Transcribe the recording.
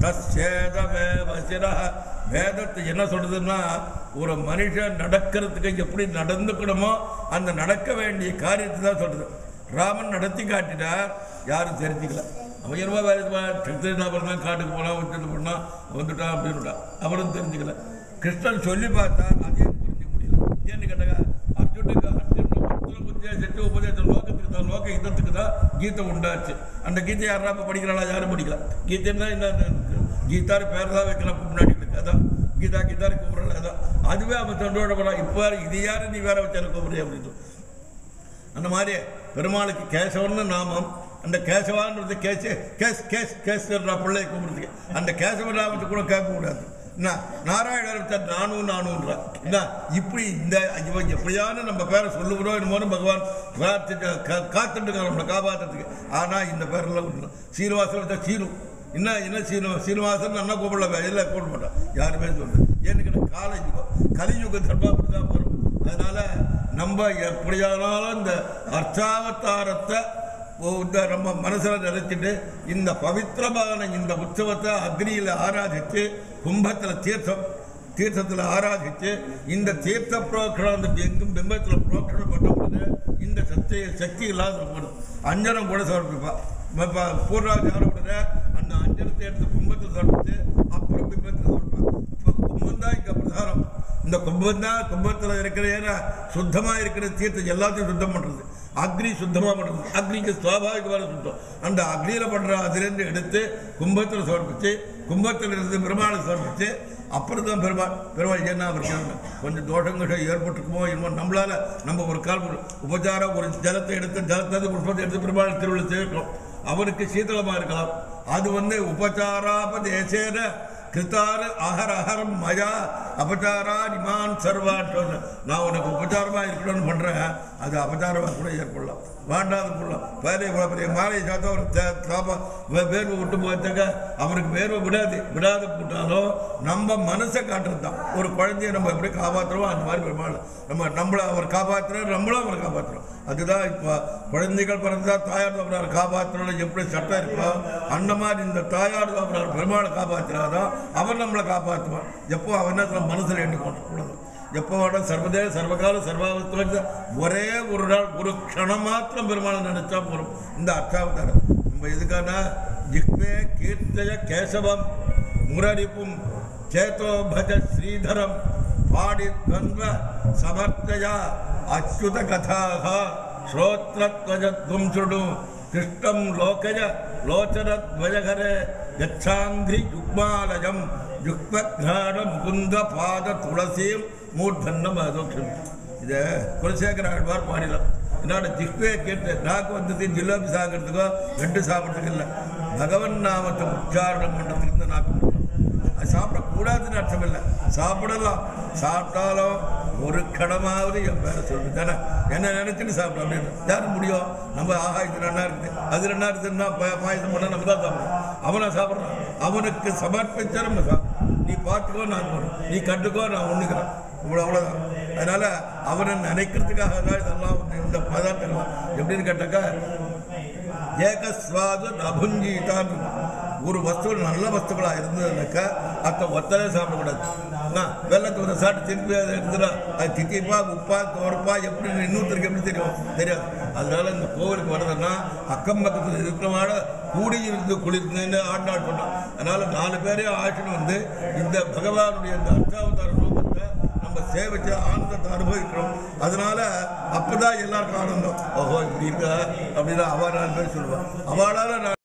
தஸ்யேதமே வசிரா. வேதத்தை என்ன சொல்றதுன்னா, ஒரு மனுஷன் நடக்கிறதுக்கு எப்படி நடந்துக்கணுமோ அந்த நடக்க வேண்டிய காரியத்தை தான் சொல்றது. ராமன் நடத்தி காட்டினார், யாரும் தெரிஞ்சுக்கல. அவன் என்னவோ வேறு தான் காட்டுக்கு போனா விட்டு போனா வந்துட்டான் அப்படின்னு அவரும் தெரிஞ்சுக்கல. கிருஷ்ணன் சொல்லி பார்த்தா அதையும் புரிஞ்சுக்க முடியல. ஏன்னு கேட்டாங்க, அர்ஜுனுக்கு புத்தியை உபதேசம் லோகத்துக்கு தான், லோக யுத்தத்துக்கு தான் கீதை உண்டாச்சு. அந்த கீதை யாரா படிக்கிறாளா? யாரும் படிக்கல. கீதைன்னா என்ன? கீதாரு பேர் தான் வைக்கலாம் முன்னாடி, அதான் கீதா கீதாரு கூப்பிடல. அதான் அதுவே அவன் தொண்டோட போறான். இப்போ இது யாரு நீ வேற வச்சாரு கூப்பிடுறிய அப்படின்னு. அந்த மாதிரி பெருமாளுக்கு கேசவன்னு நாமம். அந்த கேசவான்றது கேசவ பிள்ளை கூப்பிடுறதுக்கு அந்த கேசவ நாமத்தை கூட கேட்கக்கூடாது. என்ன நாராயணர் நானுன்றா என்ன இப்படி இந்த எப்படியான நம்ம பேரை சொல்லுகிறோம் என்னமோ பகவான் காத்துட்டு நம்மளை காப்பாற்றுறதுக்கு. ஆனால் இந்த பேரெல்லாம் விட்டுலாம். சீனிவாசன் வச்சா சீனு என்ன சீனிவாசன் நல்லா கூப்பிடல, இல்லை கூப்பிட மாட்டான் யாருமே சொல்லு. ஏன்னு கலியுக தர்மா அப்படி தான் வரும். அதனால நம்ம எப்படியானாலும் இந்த அர்ச்சாவதாரத்தை நம்ம மனசில் நினைச்சிட்டு இந்த பவித்திரமான இந்த உற்சவத்தை அக்னியில் ஆராதித்து, கும்பத்தில் தீர்த்தத்தில் ஆராதித்து, இந்த தீர்த்த புரோக்ஷணம் அந்த எங்கும் பிம்பத்தில் புரோக்ஷணம் பண்ண பொழுது இந்த சக்தி இல்லாத போடும். அஞ்சனம் கூட சமர்ப்பிப்பான். பூர்ணாஜ் ஆரம்பிட அந்த அஞ்சனத்தை எடுத்து கும்பத்தில் சமர்ப்பித்து அப்புறம் பிம்பத்தில் சமர்ப்பான். இப்போ கும்பம் தான் இங்கே பிரதானம். இந்த கும்பம் தான் கும்பத்தில் இருக்கிற ஏன்னா சுத்தமாக இருக்கிற தீர்த்தம் எல்லாத்தையும் சுத்தம் பண்ணுறது. அக்னி சுத்தமாக பண்ணுறது. அக்னிக்கு சுவாபாவிகமான சுத்தம். அந்த அக்னியில் பண்ணுற அதிலிருந்து எடுத்து கும்பத்தில் சமர்ப்பித்து, கும்பத்தில் இருந்து பெருமாளை சமர்ப்பித்து அப்புறம் தான் பெருமாள் என்ன அவருக்கு கொஞ்சம் தோஷங்கள் ஏற்பட்டுருக்குமோ என்னமோ நம்மளால் நம்ம ஒரு கால் உபச்சாரம் ஒரு ஜலத்தை எடுத்து ஜலத்தை புஷ்பத்தை எடுத்து பெருமாள் திருவிழா சேர்க்கிறோம். அவருக்கு சீதளமாக இருக்கலாம். அது உபச்சாராபதேசேன கிருத்தாரு அகரம் மயா அபச்சாரா நிமான் சர்வான். நான் உனக்கு உபச்சாரமாக இருக்கணும்னு பண்ணுறேன், அது அபச்சாரமாக கூட ஏற்படலாம், வேண்டாத போடலாம். பெரிய மாலை சாத்தா ஒரு வேர்வை விட்டு போச்சாக்க அவருக்கு வேர்வை விடாது போட்டாலும் நம்ம மனசை காட்டுறது தான். ஒரு குழந்தைய நம்ம எப்படி காப்பாற்றுறோம் அந்த மாதிரி பெருமாள் நம்மளை அவர் காப்பாற்றுறோம், நம்மளும் அவரை காப்பாற்றுறோம். அதுதான் இப்போ குழந்தைகள் பிறந்தா தாயார் தவறார் காப்பாற்றணும் எப்படி சட்டம் இருக்கோ அந்த மாதிரி இந்த தாயார் தவறார் பெருமாளை காப்பாற்றுறாதான் அவர் நம்மளை காப்பாற்றுவான். எப்போ அவனை நம்ம மனசில் எண்ணிக்கொண்டு எப்போ வேணும் சர்வதே சர்வகால சர்வாவஸ்து ஒரே ஒரு நாள் ஒரு க்ஷணம் மாத்திரம் பெருமாளை நினைச்சா போகிறோம். இந்த அர்த்தாவதாரம் நம்ம எதுக்கான ஜிக்வே கீர்த்தய கேசவம் முரரிப்பும் சேத்தோ பஜ ஸ்ரீதரம் பாடி துவன்வ சமர்த்தயா அச்சுத கதாக ஸ்ரோத்ரத்வஜத்வம் சுடு கிருஷ்ணம் லோகஜ லோச்சனத்வஜகரே யச்சாந்திரி யுக்மாலயம் யுக்மக்ராட முகுந்த பாத துளசியும் மூர்தன்னம் அதோஷம். இதை குலசேகர ஆழ்வார் பாடிலாம். என்னோட ஜிக்வே கேட்டு நாக்கு வந்தது ஜிலேபி சாப்பிட்றதுக்கோ லட்டு சாப்பிட்றதுக்கு இல்லை, பகவன் நாமத்தை உச்சாரணம் பண்ணுறதுக்கு இந்த நாக்கு. அது சாப்பிடக்கூடாதுன்னு அர்த்தம் இல்லை, சாப்பிடலாம். சாப்பிட்டாலும் ஒரு கடமாவது என் பேரை சொல்லு தானே என்ன நினைச்சுன்னு சாப்பிடும் அப்படின்னு யாரும் முடியும். நம்ம ஆஹா இது நல்லா இருக்குது அது நல்லா இருக்குதுன்னா பாயசம் பண்ணால் நம்ம தான் சாப்பிடணும். அவனை சாப்பிட்றான், அவனுக்கு சமர்ப்பிச்சா நம்ம சாப்பிடும். நீ பார்த்துக்கோ நான் போகிறோம், நீ கண்டுக்கோ நான் ஒண்ணுக்கிறேன், அவ்வளோதான். அதனால அவனை நினைக்கிறதுக்காக தான் இதெல்லாம் இந்த பதார்த்தங்கள் எப்படின்னு கேட்டாக்கா ஏகஸ்வாது நபுஞ்சீதான். ஒரு வஸ்து நல்ல வஸ்துக்களாக இருந்ததுனாக்கா அதை ஒத்தனை சாப்பிடக்கூடாது. வெள்ளத்தை ஒரு சாப்பிட்டு திருப்பி அதை எடுத்துனா அது தித்திப்பா உப்பா துவரப்பா எப்படி இன்னொருத்தருக்கு எப்படி தெரியாது. அதனால இந்த கோவிலுக்கு வர்றதுன்னா அக்கம் பக்கத்தில் இருக்கிறவாட கூடியிருந்து குளிர்ந்துன்னு ஆண்டாள் சொன்னோம். அதனால 4 பேரையும் ஆட்சின்னு வந்து இந்த பகவானுடைய இந்த அர்த்தாவதார ரூபத்தை நம்ம சேவிச்சு ஆனந்தத்தை அனுபவிக்கிறோம். அதனால அப்பதான் எல்லாருக்கும் ஆனந்தம். ஓஹோ இப்படி இருக்கா அப்படின்னா அவள் 4 பேர் சொல்லுவாள். அவளால்